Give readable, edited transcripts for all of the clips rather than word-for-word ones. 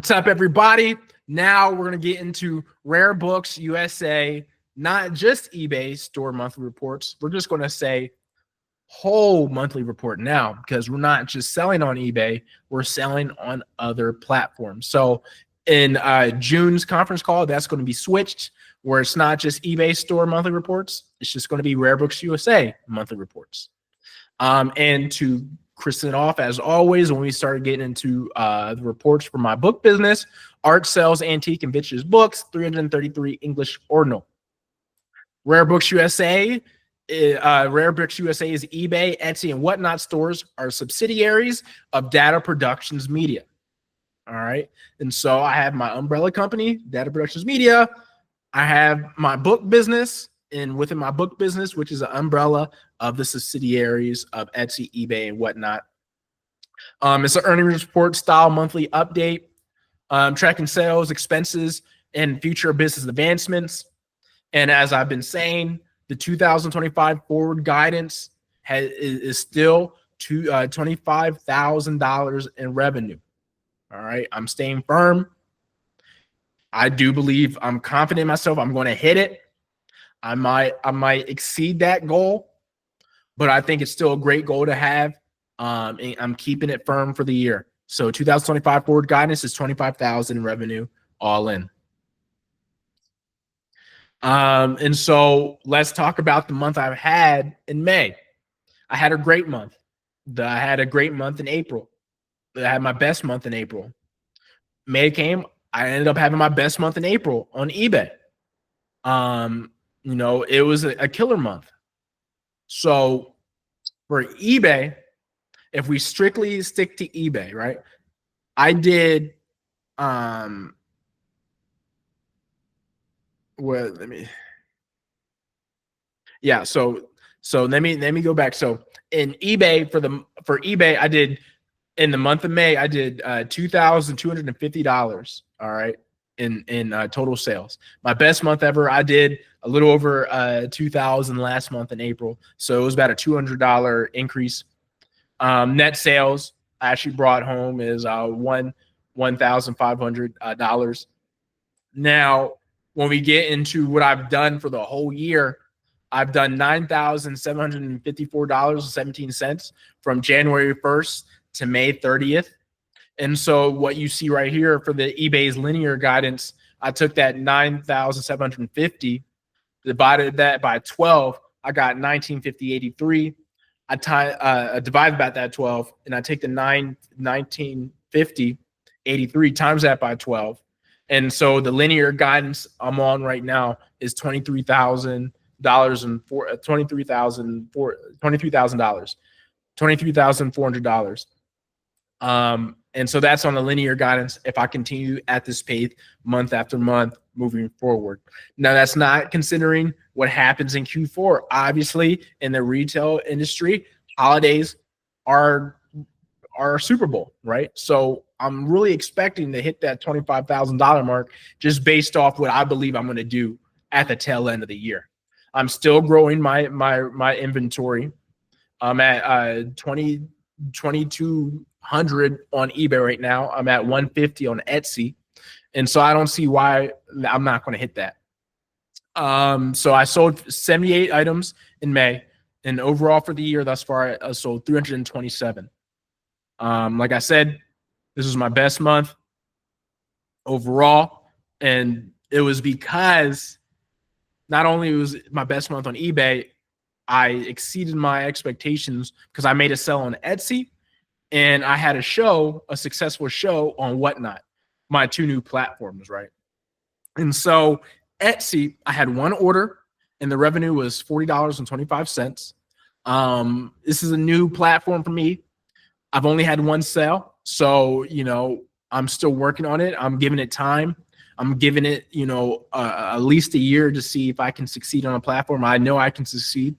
What's up, everybody? Now we're going to get into Rare Books USA, not just eBay store monthly reports. We're just going to say whole monthly report now because we're not just selling on eBay, we're selling on other platforms. So in June's conference call, that's going to be switched where it's not just eBay store monthly reports. It's just going to be Rare Books USA monthly reports. And to christen it off, as always, when we started getting into the reports for my book business, Art Sells Antique and Vintage Books, 333 English Ordinal. Rare Books USA, Rare Books USA is eBay, Etsy, and whatnot stores are subsidiaries of Data Productions Media. All right. And so I have my umbrella company, Data Productions Media. I have my book business, and within my book business, which is an umbrella of the subsidiaries of Etsy, eBay, and whatnot. It's an earnings report style monthly update, tracking sales, expenses, and future business advancements. And as I've been saying, the 2025 forward guidance is still $25,000 in revenue. All right, I'm staying firm. I do believe, I'm confident in myself. I'm going to hit it. I might exceed that goal, but I think it's still a great goal to have. And I'm keeping it firm for the year. So 2025 forward guidance is 25,000 in revenue, all in. And so let's talk about the month I've had in May. I had a great month. I had a great month in April. I had my best month in April. May came, I ended up having my best month in April on eBay. You know, it was a killer month. So for eBay, if we strictly stick to eBay, right? I did well, let me go back. So in eBay for eBay, I did in the month of May, I did $2,250. All right. In total sales. My best month ever, I did a little over 2,000 last month in April. So it was about a $200 increase. Net sales I actually brought home is $1,500. Now, when we get into what I've done for the whole year, I've done $9,754.17 from January 1st to May 30th. And so what you see right here for the eBay's linear guidance, I took that 9,750, divided that by 12. I got 1950.83. I divide about that 12, and I take the 1950.83 times that by 12. And so the linear guidance I'm on right now is $23,000 and $23,400. And so that's on the linear guidance if I continue at this pace month after month moving forward. Now, that's not considering what happens in Q4. Obviously, in the retail industry, holidays are Super Bowl, right? So I'm really expecting to hit that $25,000 mark just based off what I believe I'm going to do at the tail end of the year. I'm still growing my inventory. I'm at 2,200 on eBay right now. I'm at 150 on Etsy. And so I don't see why I'm not going to hit that. So I sold 78 items in May. And overall for the year thus far, I sold 327. Like I said, this was my best month overall. And it was because not only was it my best month on eBay, I exceeded my expectations because I made a sell on Etsy and I had a successful show on Whatnot, my two new platforms, right? And so Etsy, I had one order and the revenue was $40.25. This is a new platform for me. I've only had one sale. So, you know, I'm still working on it. I'm giving it time. I'm giving it, you know, at least a year to see if I can succeed on a platform. I know I can succeed,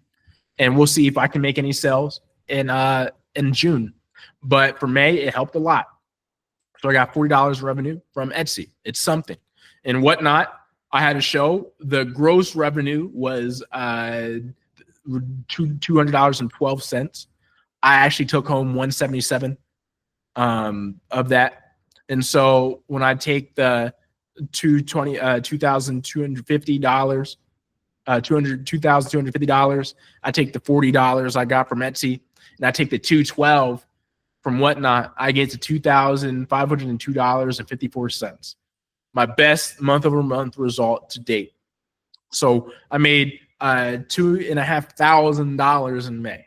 and we'll see if I can make any sales in June. But for May, it helped a lot. So I got $40 revenue from Etsy. It's something. And Whatnot, I had a show. The gross revenue was $200.12. I actually took home $177 of that. And so when I take the $2,250, $2,250, I take the $40 I got from Etsy, and I take the $212 from Whatnot, I get to $2,502.54. My best month-over-month result to date. So I made $2,500 in May.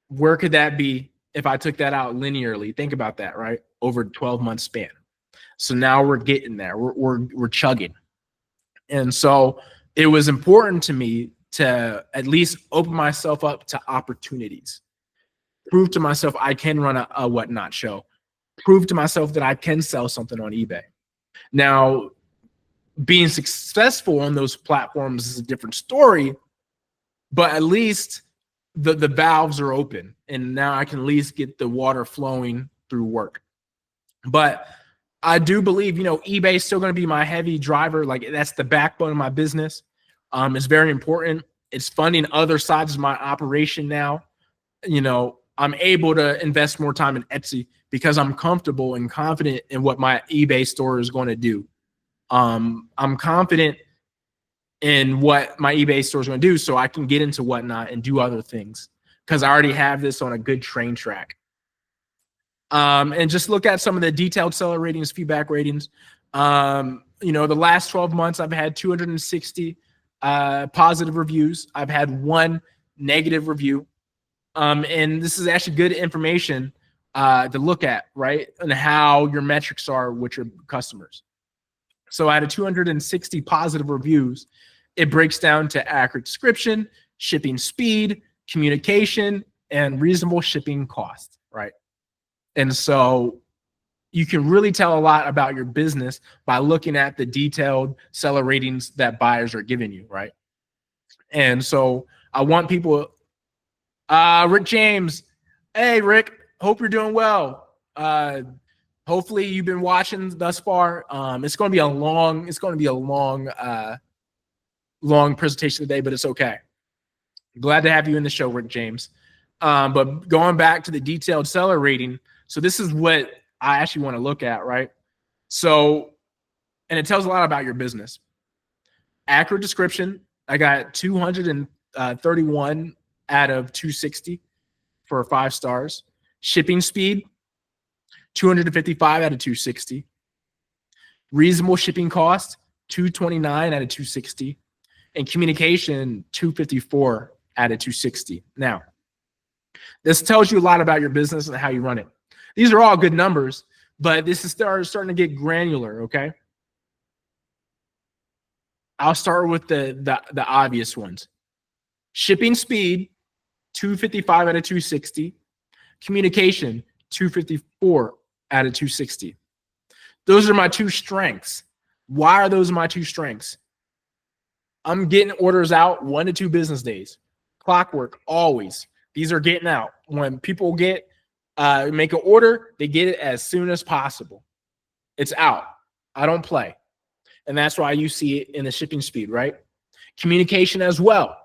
Where could that be if I took that out linearly? Think about that, right? Over a 12-month span. So now we're getting there. We're chugging. And so it was important to me to at least open myself up to opportunities. Prove to myself I can run a Whatnot show. Prove to myself that I can sell something on eBay. Now, being successful on those platforms is a different story, but at least the valves are open, and now I can at least get the water flowing through work. But I do believe, eBay is still going to be my heavy driver. Like, that's the backbone of my business. It's very important. It's funding other sides of my operation now. I'm able to invest more time in Etsy because I'm comfortable and confident in what my eBay store is going to do. I'm confident in what my eBay store is going to do, so I can get into Whatnot and do other things because I already have this on a good train track. And just look at some of the detailed seller ratings, feedback ratings. The last 12 months, I've had 260 positive reviews. I've had 1 negative review. And this is actually good information to look at, right? And how your metrics are with your customers. So out of 260 positive reviews, it breaks down to accurate description, shipping speed, communication, and reasonable shipping cost, right? And so you can really tell a lot about your business by looking at the detailed seller ratings that buyers are giving you, right? And so I want people, Rick James, hey, Rick, hope you're doing well. Hopefully you've been watching thus far. It's going to be a long presentation today, but it's okay. Glad to have you in the show, Rick James. But going back to the detailed seller rating, so this is what I actually want to look at, right? So, and it tells a lot about your business. Accurate description, I got 231 out of 260 for 5 stars. Shipping speed, 255 out of 260. Reasonable shipping cost, 229 out of 260. And communication, 254 out of 260. Now, this tells you a lot about your business and how you run it. These are all good numbers, but this is starting to get granular, okay? I'll start with the obvious ones. Shipping speed, 255 out of 260. Communication, 254 out of 260. Those are my 2 strengths. Why are those my 2 strengths? I'm getting orders out 1 to 2 business days. Clockwork, always. These are getting out. When people make an order, they get it as soon as possible. It's out. I don't play. And that's why you see it in the shipping speed, right? Communication as well.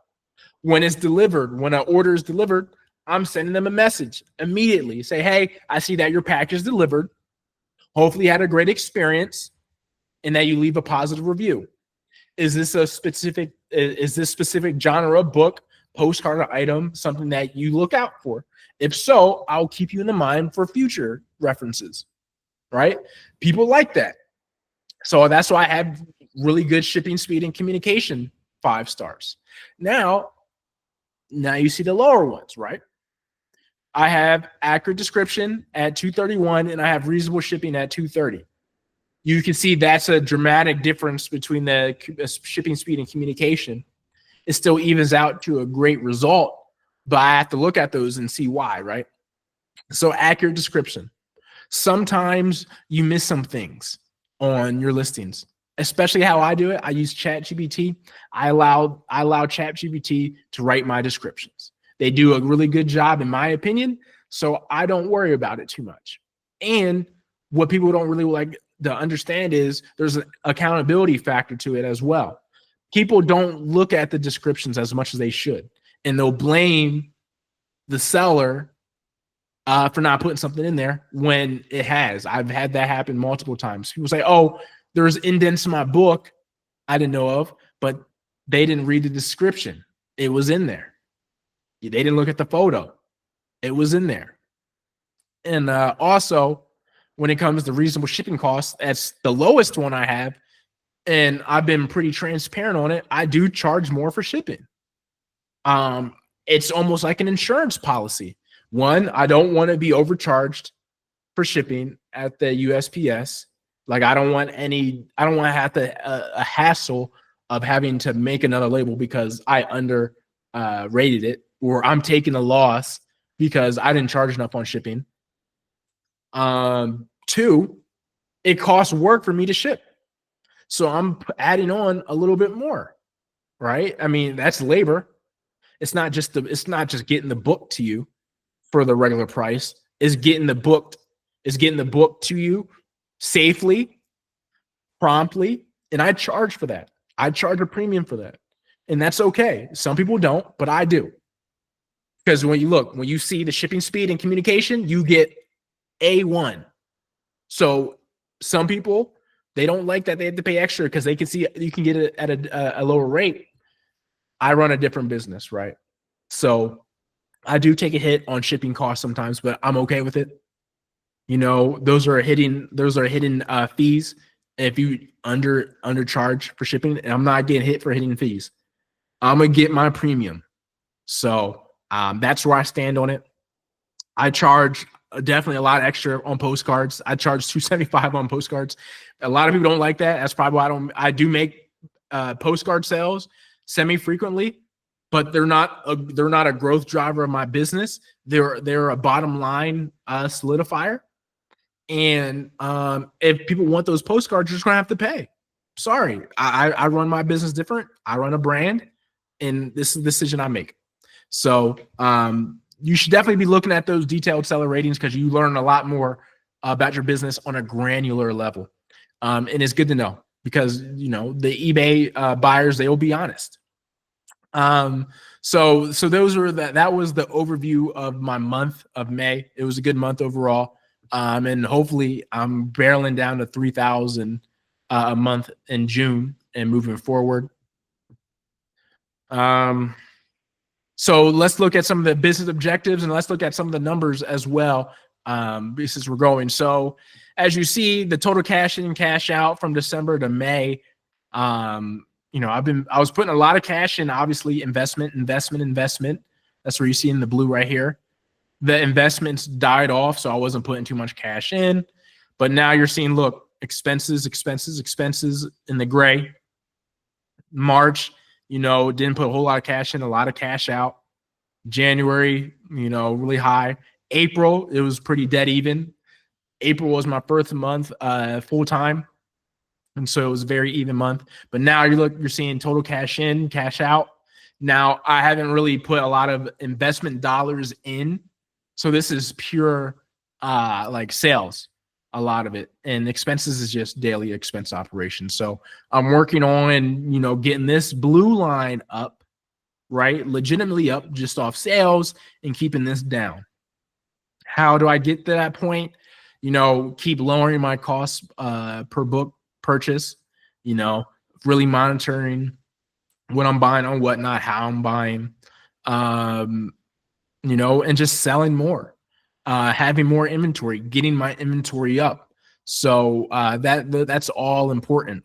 When it's delivered, when an order is delivered, I'm sending them a message immediately. Say, hey, I see that your package is delivered. Hopefully you had a great experience and that you leave a positive review. Is this specific genre of book, postcard, or item, something that you look out for? If so, I'll keep you in the mind for future references, right? People like that. So that's why I have really good shipping speed and communication 5 stars. Now you see the lower ones, right? I have accurate description at 231 and I have reasonable shipping at 230. You can see that's a dramatic difference between the shipping speed and communication. It still evens out to a great result, but I have to look at those and see why, right? So accurate description. Sometimes you miss some things on your listings, especially how I do it. I use ChatGPT. I allow ChatGPT to write my descriptions. They do a really good job, in my opinion, so I don't worry about it too much. And what people don't really like to understand is there's an accountability factor to it as well. People don't look at the descriptions as much as they should, and they'll blame the seller for not putting something in there when it has. I've had that happen multiple times. People say, "Oh, there's indents in my book I didn't know of," but they didn't read the description. It was in there. They didn't look at the photo. It was in there. And also, when it comes to reasonable shipping costs, that's the lowest one I have, and I've been pretty transparent on it. I do charge more for shipping. Um, it's almost like an insurance policy. One, I don't want to be overcharged for shipping at the USPS. Like I don't want to have a hassle of having to make another label because I rated it, or I'm taking a loss because I didn't charge enough on shipping. Two, it costs work for me to ship. So I'm adding on a little bit more, right? I mean, that's labor. It's not just getting the book to you for the regular price. It's getting the book to you safely, promptly, and I charge for that. I charge a premium for that. And that's okay. Some people don't, but I do. Because when you see the shipping speed and communication, you get A1. So some people, they don't like that they have to pay extra because they can see you can get it at a lower rate. I run a different business, right? So I do take a hit on shipping costs sometimes, but I'm okay with it. Those are hidden fees. If you undercharge for shipping, and I'm not getting hit for hidden fees, I'm gonna get my premium. So that's where I stand on it. I charge definitely a lot extra on postcards. I charge $275 on postcards. A lot of people don't like that. That's probably why I do make postcard sales semi-frequently, but they're not a growth driver of my business. They're a bottom line solidifier. And if people want those postcards, you're just gonna have to pay. Sorry, I run my business different. I run a brand, and this is the decision I make. So you should definitely be looking at those detailed seller ratings because you learn a lot more about your business on a granular level. And it's good to know because the eBay buyers, they will be honest. So those were that was the overview of my month of May. It was a good month overall. And hopefully I'm barreling down to 3,000 a month in June and moving forward. So let's look at some of the business objectives and let's look at some of the numbers as well. Since we're going. So as you see, the total cash in and cash out from December to May, I was putting a lot of cash in, obviously investment. That's where you see in the blue right here. The investments died off, so I wasn't putting too much cash in. But now you're seeing, look, expenses in the gray. March, didn't put a whole lot of cash in, a lot of cash out. January, really high. April, it was pretty dead even. April was my first month full time. And so it was a very even month. But now you're seeing total cash in, cash out. Now I haven't really put a lot of investment dollars in. So this is pure like sales, a lot of it. And expenses is just daily expense operations. So I'm working on, getting this blue line up, right? Legitimately up just off sales and keeping this down. How do I get to that point? Keep lowering my costs per book purchase, really monitoring what I'm buying on whatnot, how I'm buying, and just selling more, having more inventory, getting my inventory up. So that's all important.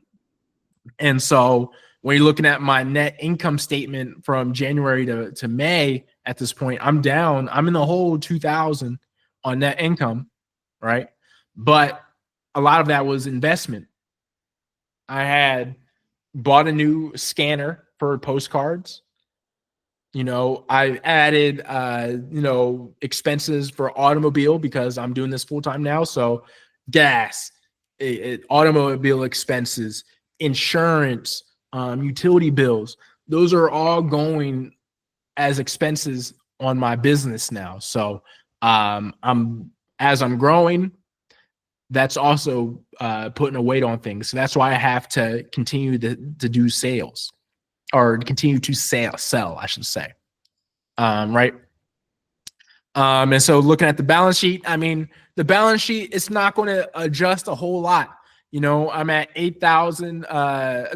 And so when you're looking at my net income statement from January to May, at this point, I'm in the hole 2,000 on net income, right? But a lot of that was investment. I had bought a new scanner for postcards. I added, expenses for automobile because I'm doing this full time now. So gas, automobile expenses, insurance, utility bills, those are all going as expenses on my business now. So as I'm growing, that's also putting a weight on things. So that's why I have to continue to do sales, or continue to sell, I should say. Right. And so looking at the balance sheet, I mean, the balance sheet, it's not going to adjust a whole lot. You know, I'm at 8,000.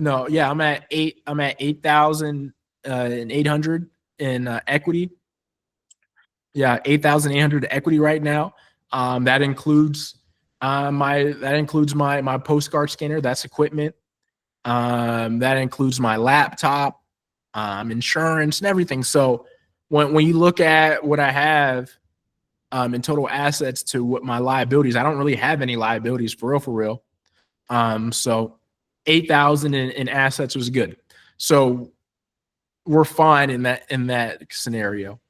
No, yeah, I'm at 8,800 in equity. Yeah, 8,800 equity right now. That includes my postcard scanner. That's equipment. That includes my laptop, insurance, and everything. So when you look at what I have in total assets to what my liabilities, I don't really have any liabilities for real. So 8,000 in assets was good. So we're fine in that scenario.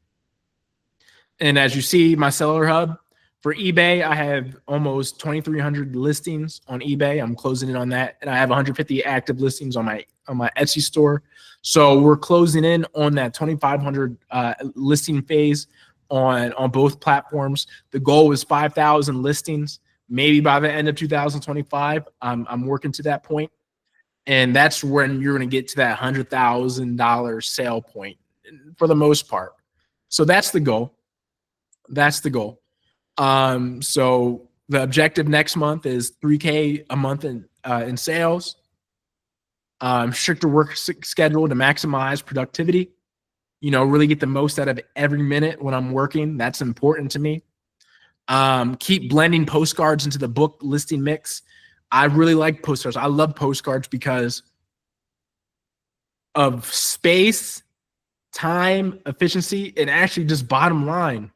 And as you see, my seller hub for eBay, I have almost 2,300 listings on eBay. I'm closing in on that, and I have 150 active listings on my Etsy store. So we're closing in on that 2,500 listing phase on both platforms. The goal is 5,000 listings, maybe by the end of 2025. I'm working to that point, and that's when you're going to get to that $100,000 sale point for the most part. So that's the goal. That's the goal. So the objective next month is 3K a month in sales. Stricter work schedule to maximize productivity. You know, really get the most out of every minute when I'm working. That's important to me. Keep blending postcards into the book listing mix. I really like postcards. I love postcards because of space, time, efficiency, and actually just bottom line.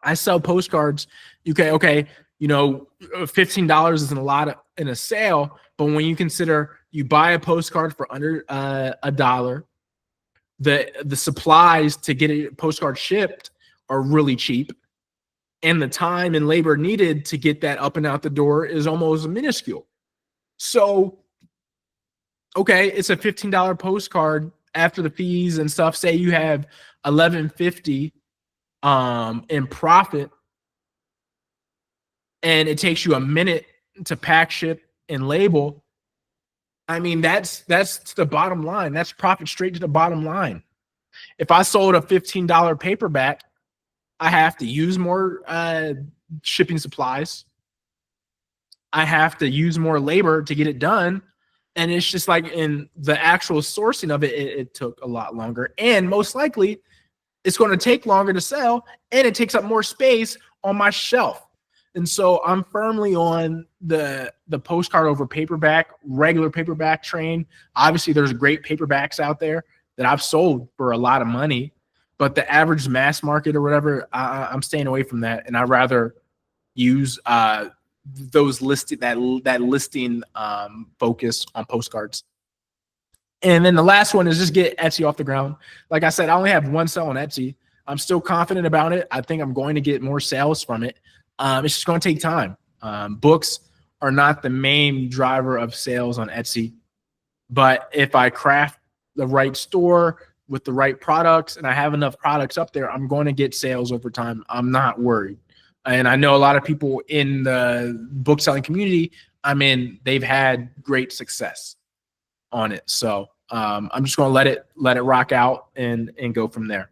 I sell postcards. Okay, you know, $15 isn't a lot in a sale, but when you consider you buy a postcard for under $1, the supplies to get a postcard shipped are really cheap, and the time and labor needed to get that up and out the door is almost minuscule. So, okay, it's a $15 postcard after the fees and stuff. Say you have $11.50 in profit, and it takes you a minute to pack, ship, and label. I mean, that's the bottom line. That's profit straight to the bottom line. If I sold a $15 paperback, I have to use more shipping supplies. I have to use more labor to get it done. And it's just like in the actual sourcing of it, it took a lot longer. And most likely, it's going to take longer to sell, and it takes up more space on my shelf. And so I'm firmly on the postcard over paperback, regular paperback train. Obviously, there's great paperbacks out there that I've sold for a lot of money, but the average mass market or whatever, I'm staying away from that, and I'd rather use those listed that listing focus on postcards. And then the last one is just get Etsy off the ground. Like I said, I only have one sale on Etsy. I'm still confident about it. I think I'm going to get more sales from it. It's just going to take time. Books are not the main driver of sales on Etsy. But if I craft the right store with the right products and I have enough products up there, I'm going to get sales over time. I'm not worried. And I know a lot of people in the book selling community, they've had great success on it. So I'm just going to let it rock out and go from there.